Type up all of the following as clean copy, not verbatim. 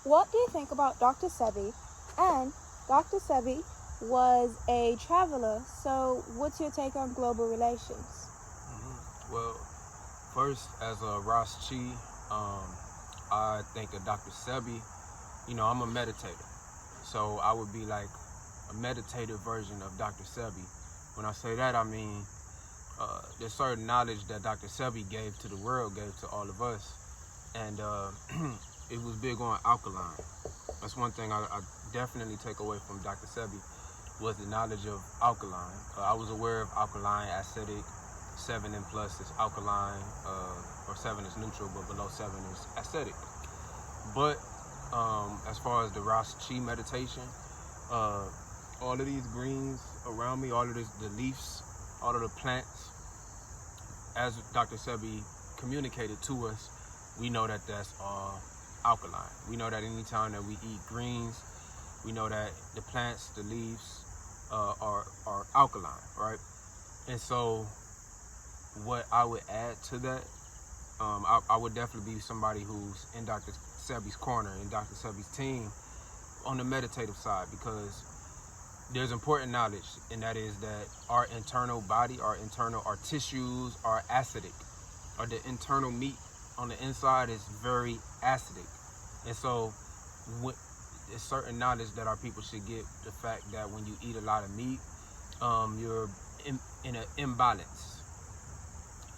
What do you think about Dr. Sebi? And Dr. Sebi was a traveler, so what's your take on global relations? Well, first, as a Ras Chi, um, I think of Dr. Sebi. I'm a meditator, so I would be like a meditative version of Dr. Sebi. When I say that, I mean there's certain knowledge that Dr. Sebi gave to the world, gave to all of us, and it was big on alkaline. That's one thing I definitely take away from Dr. Sebi was the knowledge of alkaline. I was aware of alkaline, acidic, 7 and plus is alkaline, or 7 is neutral, but below 7 is acidic. But as far as the Ras Chi meditation, all of these greens around me, all of the leaves, all of the plants, as Dr. Sebi communicated to us, we know that that's all alkaline. We know that anytime that we eat greens, we know that the plants, the leaves, are alkaline, right? And so what I would add to that, I would definitely be somebody who's in Dr. Sebi's corner, in Dr. Sebi's team on the meditative side, because there's important knowledge, and that is that our internal body, our tissues are acidic, or the internal meat on the inside is very acidic. And so there's certain knowledge that our people should get, the fact that when you eat a lot of meat, you're in an imbalance.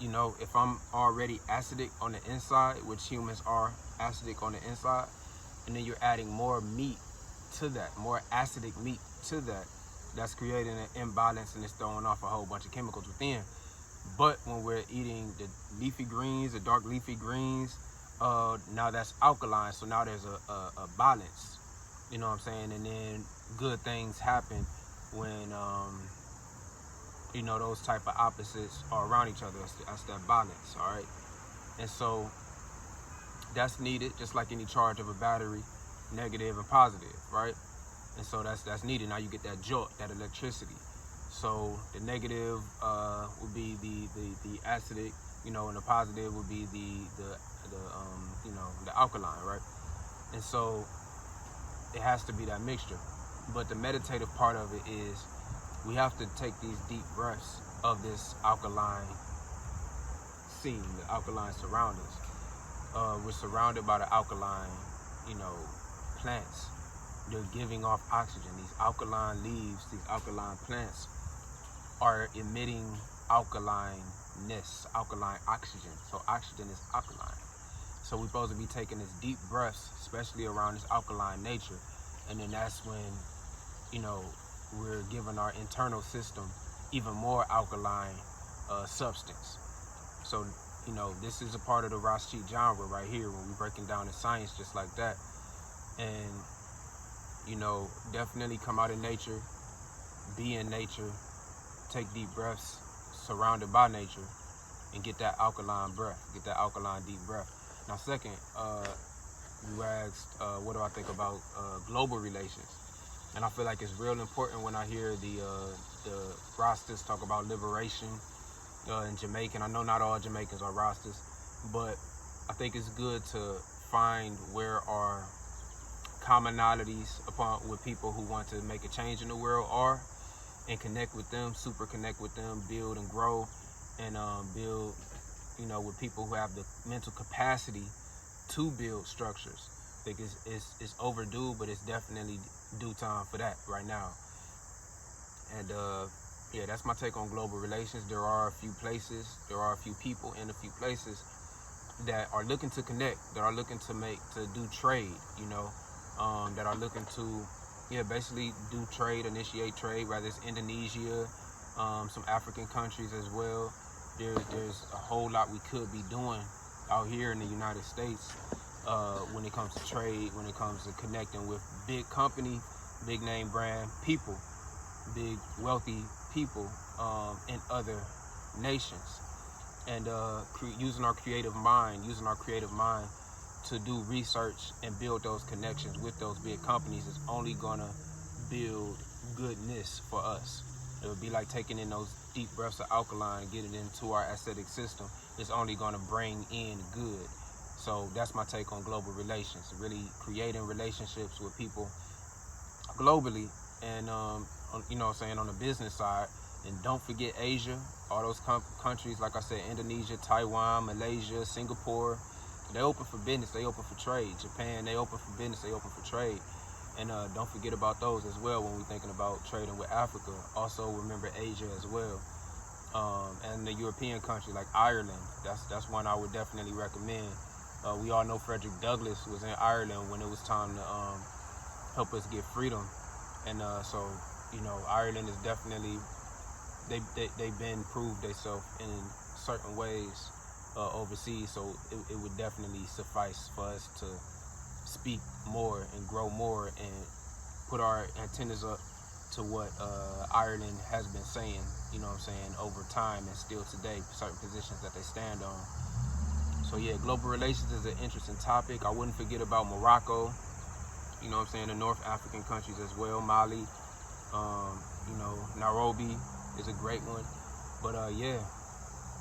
If I'm already acidic on the inside, which humans are acidic on the inside, and then you're adding more meat to that, more acidic meat to that, that's creating an imbalance, and it's throwing off a whole bunch of chemicals within. But when we're eating the leafy greens, the dark leafy greens, now that's alkaline, so now there's a balance, you know what I'm saying? And then good things happen when those type of opposites are around each other. That's that balance, all right? And so that's needed, just like any charge of a battery, negative and positive, right? And so that's needed. Now you get that jolt, that electricity. So the negative would be the acidic, and the positive would be the alkaline, right? And so it has to be that mixture. But the meditative part of it is we have to take these deep breaths of this alkaline scene, the alkaline surroundings. We're surrounded by the alkaline, plants. They're giving off oxygen. These alkaline leaves, these alkaline plants are emitting alkalineness, alkaline oxygen. So oxygen is alkaline. So we're supposed to be taking these deep breaths, especially around this alkaline nature. And then that's when, we're giving our internal system even more alkaline substance. So, this is a part of the Ras Chi genre right here when we're breaking down the science just like that. And, definitely come out in nature, be in nature, take deep breaths, surrounded by nature, and get that alkaline breath, get that alkaline deep breath. Now, second, you asked, what do I think about global relations? And I feel like it's real important when I hear the Rastas talk about liberation in Jamaica. I know not all Jamaicans are Rastas, but I think it's good to find where our commonalities with people who want to make a change in the world are, and connect with them, super connect with them, build and grow, and build, with people who have the mental capacity to build structures. I think it's overdue, but it's definitely due time for that right now. And yeah, that's my take on global relations. There are a few places, there are a few people in a few places that are looking to connect, that are looking to do trade, that are looking to, basically do trade, initiate trade, whether it's Indonesia, some African countries as well. There's a whole lot we could be doing out here in the United States when it comes to trade, when it comes to connecting with big company, big name brand people, big wealthy people in other nations, and using our creative mind to do research and build those connections with those big companies is only gonna build goodness for us. It would be like taking in those deep breaths of alkaline and getting into our acidic system. It's only gonna bring in good. So that's my take on global relations, really creating relationships with people globally, and you know what I'm saying, on the business side. And don't forget Asia, all those countries, like I said, Indonesia, Taiwan, Malaysia, Singapore, they open for business, they open for trade. Japan, they open for business, they open for trade. And don't forget about those as well when we're thinking about trading with Africa. Also remember Asia as well. And the European country like Ireland, that's one I would definitely recommend. We all know Frederick Douglass was in Ireland when it was time to help us get freedom. And so, you know, Ireland is definitely, they've been proved themselves in certain ways overseas. So it would definitely suffice for us to speak more and grow more and put our antennas up to what Ireland has been saying, you know what I'm saying, over time and still today, certain positions that they stand on. So yeah, global relations is an interesting topic. I wouldn't forget about Morocco, you know what I'm saying, the North African countries as well, Mali, you know, Nairobi is a great one. But yeah,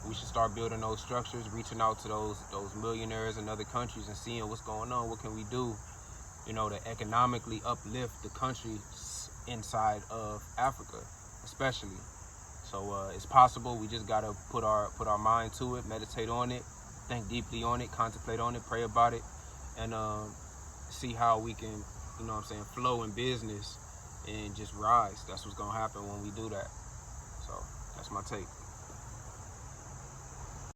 we should start building those structures, reaching out to those millionaires in other countries and seeing what's going on. What can we do, you know, to economically uplift the country inside of Africa, especially. So it's possible. We just gotta put our mind to it, meditate on it, think deeply on it, contemplate on it, pray about it, and see how we can, you know what I'm saying, flow in business and just rise. That's what's gonna happen when we do that. So that's my take.